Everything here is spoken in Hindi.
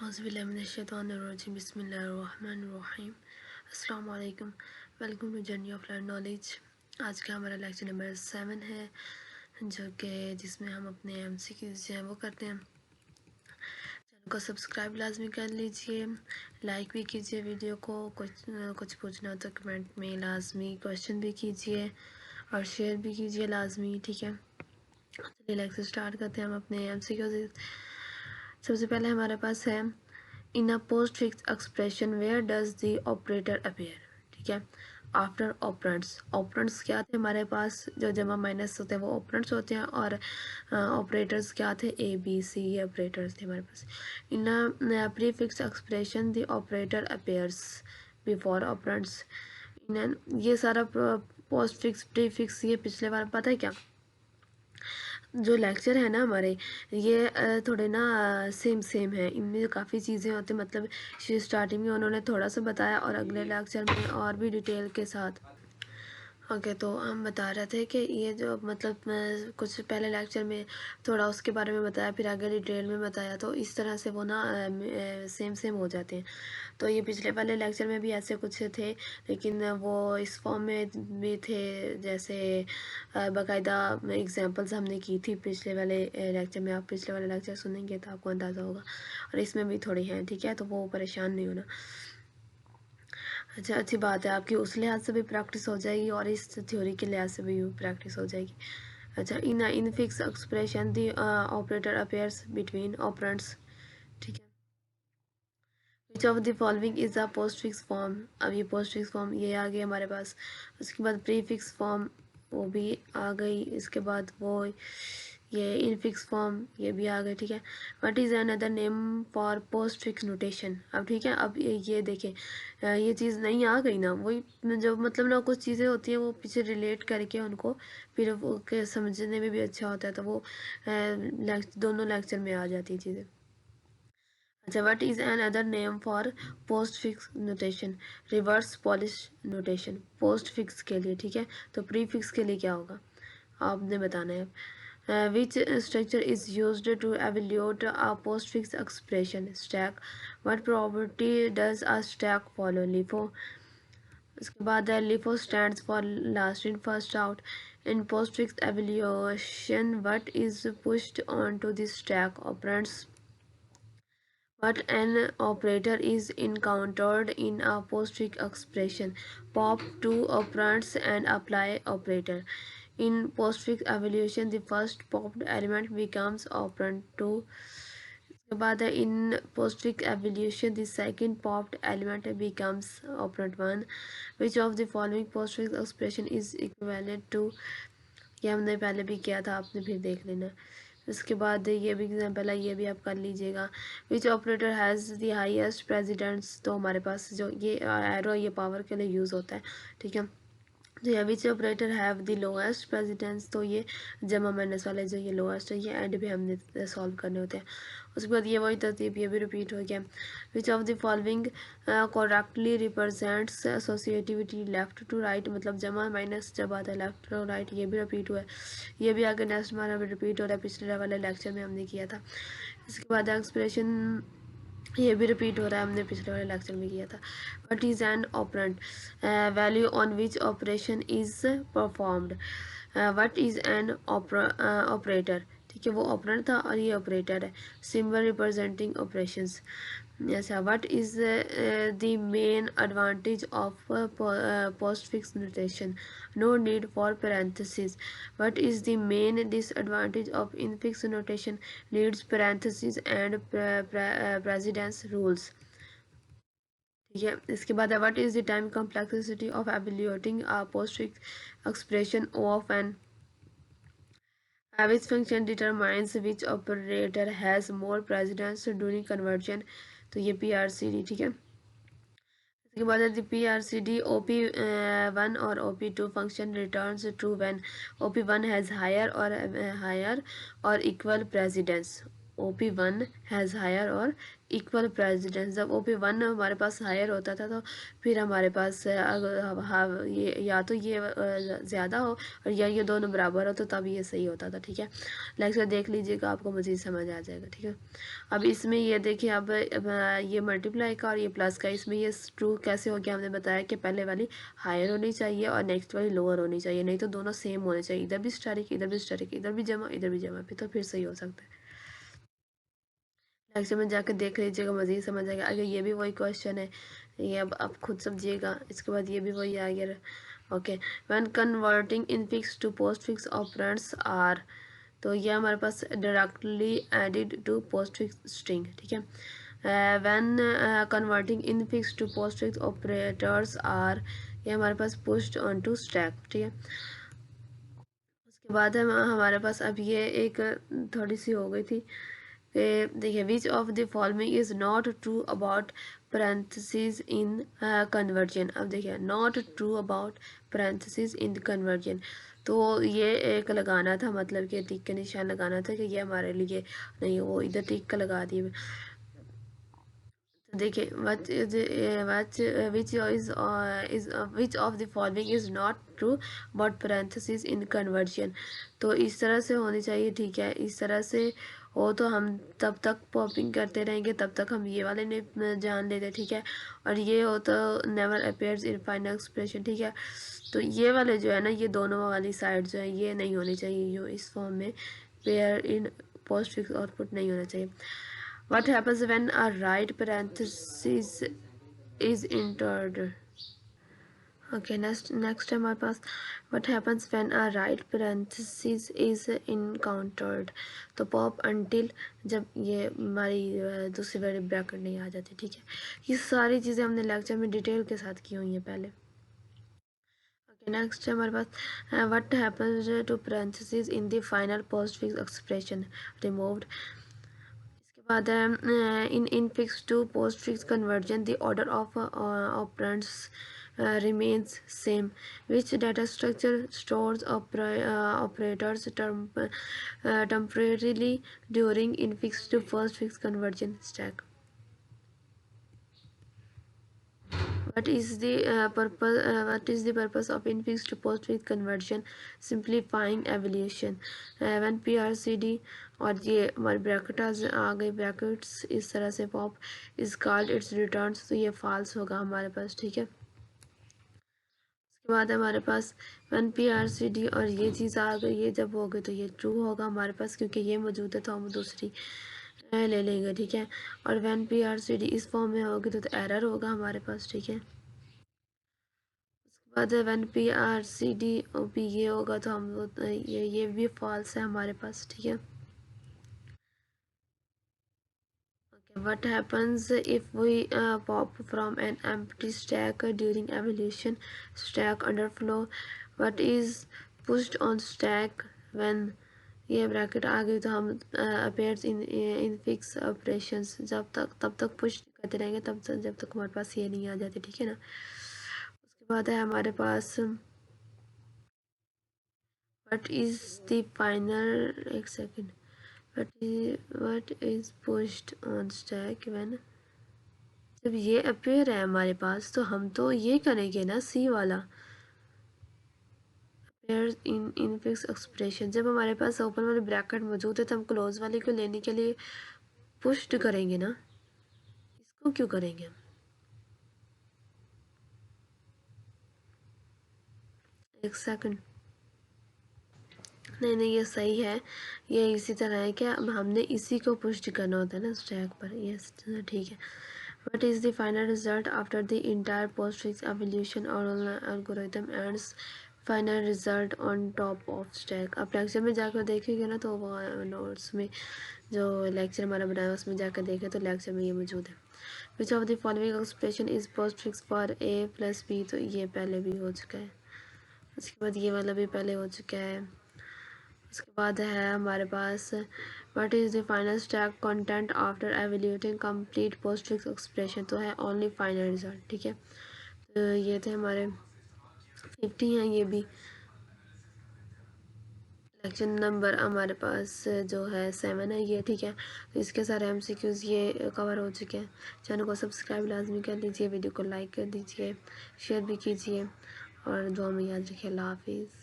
औज़ुबिल्लाहिमिनश्शैतानिर्रजीम बिस्मिल्लाहिर्रहमानिर्रहीम अस्सलाम वालेकुम। Welcome to journey of learn knowledge. आज का हमारा लेक्चर नंबर 7 है जो कि जिसमें हम अपने एमसीक्यूज़ जो हैं वो करते हैं। चैनल को सब्सक्राइब लाजमी कर लीजिए, लाइक भी कीजिए वीडियो को। कुछ पूछना हो तो कमेंट में लाजमी क्वेश्चन भी कीजिए और शेयर भी कीजिए लाजमी, ठीक है। चलिए लेक्चर स्टार्ट करते हैं हम अपने एमसीक्यूज़। सबसे पहले हमारे पास है in a postfix expression where does the operator appear, ठीक है। आफ्टर ऑपरेंट्स, ऑपरेंट्स क्या थे हमारे पास, जो जमा माइनस होते हैं वो ऑपरेंट्स होते हैं, और ऑपरेटर्स क्या थे, ए बी सी, ये ऑपरेटर्स थे हमारे पास। In a prefix expression the operator appears before operands. ये सारा पोस्ट फिक्स प्री फिक्स ये पिछले बार पता है क्या, जो लेक्चर है ना हमारे, ये थोड़े ना सेम है, इनमें काफ़ी चीज़ें होती, मतलब स्टार्टिंग में उन्होंने थोड़ा सा बताया और अगले लेक्चर में और भी डिटेल के साथ। ओके, तो हम बता रहे थे कि ये जो मतलब कुछ पहले लेक्चर में थोड़ा उसके बारे में बताया, फिर आगे डिटेल में बताया, तो इस तरह से वो ना सेम हो जाते हैं। तो ये पिछले वाले लेक्चर में भी ऐसे कुछ थे, लेकिन वो इस फॉर्म में भी थे, जैसे बाकायदा एग्जांपल्स हमने की थी पिछले वाले लेक्चर में। आप पिछले वाले लेक्चर सुनेंगे तो आपको अंदाज़ा होगा, और इसमें भी थोड़ी हैं, ठीक है, तो वो परेशान नहीं होना। अच्छा, अच्छी बात है, आपकी उस लिहाज से भी प्रैक्टिस हो जाएगी और इस थ्योरी के लिहाज से भी प्रैक्टिस हो जाएगी। अच्छा, in fix expression the operator appears between operands, ठीक है। विच of the following is a post fix form. अब ये पोस्ट फिक्स फॉर्म ये आ गई हमारे पास। उसके बाद प्री फिक्स फॉर्म वो भी आ गई, इसके बाद वो ये इन फिक्स फॉर्म ये भी आ गए, ठीक है। What is another name for post fix notation. अब ठीक है, अब ये देखें, ये चीज़ नहीं आ गई ना, वही जो मतलब ना कुछ चीज़ें होती हैं वो पीछे रिलेट करके उनको फिर वो के समझने में भी अच्छा होता है, तो वो दोनों लेक्चर में आ जाती हैं चीज़ें। अच्छा, what is N other name for post fix notation. Reverse polish notation post fix के लिए, ठीक है। तो प्री फिक्स के लिए क्या होगा आपने बताना है। Which structure is used to evaluate a postfix expression. Stack, what property does a stack follow. LIFO, उसके बाद LIFO stands for last in first out. In postfix evaluation what is pushed on to the stack operands. What an operator is encountered in a postfix expression. Pop two operands and apply operator. In postfix evaluation, the first popped element becomes operand 2. उसके बाद है इन postfix evaluation, the second popped element becomes operand 1. Which of the following postfix expression is equivalent to, ये हमने पहले भी किया था, आपने फिर देख लेना। उसके बाद ये भी एग्जाम्पल है, ये भी आप कर लीजिएगा। Which operator has the highest precedence, तो हमारे पास जो ये एरो ये पावर के लिए यूज़ होता है, ठीक है। तो या which operator have the lowest precedence, तो ये जमा माइनस वाले जो ये लोएस्ट है, ये एंड भी हमने सॉल्व करने होते हैं। उसके बाद ये वही तरतीब ये भी रिपीट हो गया। Which of the following correctly represents associativity left to right, मतलब जमा माइनस जब आता है लेफ्ट टू राइट, ये भी रिपीट हुआ है, ये भी आगे नेक्स्ट हमारा रिपीट हो रहा है, पिछले वाले लेक्चर में हमने किया था। इसके बाद एक्सप्रेशन ये भी रिपीट हो रहा है, हमने पिछले वाले लेक्चर में किया था। What is an operand, value on which operation is performed. What is an operator, ठीक है, वो ऑपरेंट था और ये ऑपरेटर है। Symbol representing operations. अच्छा, what is the main advantage of postfix notation. No need for parentheses. What is the main disadvantage of infix notation? Needs parentheses and precedence rules, ठीक है। इसके बाद what is the time complexity of evaluating a postfix expression of N which function determines which operator has more precedence during conversion, तो ये PRCD, ठीक है। इसके बाद P R C D OP1 और OP2 function returns true when OP1 has higher और equal precedence. OP1 has higher और इक्वल प्रेसिडेंस। जब OP1 हमारे पास हायर होता था तो फिर हमारे पास ये या तो ये ज़्यादा हो और या ये दोनों बराबर हो, तो तब ये सही होता था। ठीक है, लेक्चर देख लीजिएगा, आपको मज़ीद समझ आ जाएगा। ठीक है, अब इसमें ये देखिए, अब ये मल्टीप्लाई का और ये प्लस का, इसमें ये ट्रू कैसे हो गया, हमने बताया कि पहले वाली हायर होनी चाहिए और नेक्स्ट वाली लोअर होनी चाहिए, नहीं तो दोनों सेम होने चाहिए, इधर भी स्टैटिक, इधर भी स्टैटिक, इधर भी जमा, इधर भी जमा, फिर तो फिर सही हो सकता है। लेक्चर में जाकर देख लीजिएगा, मज़ीद समझ आएगा। अगर ये भी वही क्वेश्चन है, ये अब आप खुद समझिएगा। इसके बाद ये भी वही आ गया। Okay, when converting infix to postfix operands are, तो ये हमारे पास directly added to postfix string. ठीक है, when converting infix to postfix operators are, ये हमारे पास पुश्ड ऑन टू स्टैक। ठीक है, उसके बाद हमारे पास अब ये एक थोड़ी सी हो गई थी कि देखिए, विच of the following is not true about parentheses in conversion. अब देखिए, not true about parentheses in conversion, तो ये एक लगाना था, मतलब कि टिक का निशान लगाना था कि ये हमारे लिए नहीं, वो इधर टिक का लगा दिए। देखिए, which of the following is not true about parentheses in conversion, तो इस तरह से होनी चाहिए। ठीक है, इस तरह से हो तो हम तब तक पॉपिंग करते रहेंगे, तब तक हम ये वाले नहीं जान लेते। ठीक है, और ये हो तो never appears in final expression. ठीक है, तो ये वाले जो है ना, ये दोनों वाली साइड जो है ये नहीं होनी चाहिए, जो इस फॉर्म में पेयर इन पोस्ट फिक्स आउटपुट नहीं होना चाहिए। What happens when a right parenthesis is entered? Okay, next time हमारे पास what happens when a right parenthesis is encountered, तो pop until, जब ये हमारी दूसरी वाली ब्रैकेट नहीं आ जाती। ठीक है, ये सारी चीज़ें हमने लेक्चर में डिटेल के साथ की हुई हैं पहले। ओके, नेक्स्ट है हमारे पास what happens to parentheses in the final postfix expression removed। बाद in infix to postfix conversion, the order of operands remains same, which data structure stores operators temporarily during infix to postfix conversion stack. What is the purpose of infix to postfix conversion? Simplifying evaluation. When PRCD और ये हमारे ब्रैकेट्स आ गए, ब्रैकेट्स इस तरह से pop is called its returns, तो ये फॉल्स होगा हमारे पास। ठीक है, उसके बाद हमारे पास वन PRCD और ये चीज़ आ गई, ये जब हो गई तो ये ट्रू होगा हमारे पास, क्योंकि ये मौजूद है तो हम दूसरी ले लेंगे। ठीक है, और वन PRCD इस फॉर्म में होगी तो एरर होगा हमारे पास। ठीक है, बाद वन PRCD भी ये होगा तो हम ये भी फॉल्स है हमारे पास। ठीक है, what happens if we pop from an empty stack during evaluation? Stack underflow. What is pushed on stack when ये ब्रैकेट आ गई तो हम appears in fix operations, तब तक पुश करते रहेंगे, तब तक जब तक हमारे पास ये नहीं आ जाती। ठीक है ना, उसके बाद है हमारे पास what is the final, एक second, what is pushed on stack when, जब ये अपेयर है हमारे पास तो हम तो ये करेंगे ना, सी वाला अपेयर इन इनफिक्स एक्सप्रेशन। जब हमारे पास ओपन वाली ब्रैकेट मौजूद है तो हम क्लोज वाली को लेने के लिए पुश्ड करेंगे ना, इसको क्यों करेंगे हम? एक सेकंड, नहीं ये सही है, ये इसी तरह है क्या, अब हमने इसी को पुश्ड करना होता है ना स्टैक पर। यस, ठीक है। What is the final result after the entire postfix evaluation or algorithm ends final result on top of stack? अब लेक्चर में जाकर देखेंगे ना, तो वो नोट्स में जो लेक्चर हमारा बनाया उसमें जाकर देखें तो लेक्चर में ये मौजूद है। Which of the following expression is postfix for a plus b, तो ये पहले भी हो चुका है। उसके बाद ये वाला भी पहले हो चुका है। उसके बाद है हमारे पास what is the final stack content after evaluating complete postfix expression, तो है ओनली फाइनल रिजल्ट। ठीक है, तो ये थे हमारे 50 हैं ये भी। सेक्शन नंबर हमारे पास जो है 7 है ये, ठीक है। तो इसके सारे MCQs ये कवर हो चुके हैं। चैनल को सब्सक्राइब लाजमी कर लीजिए, वीडियो को लाइक कर दीजिए, शेयर भी कीजिए और दुआ में याद रखिए। अल्लाह हाफिज़।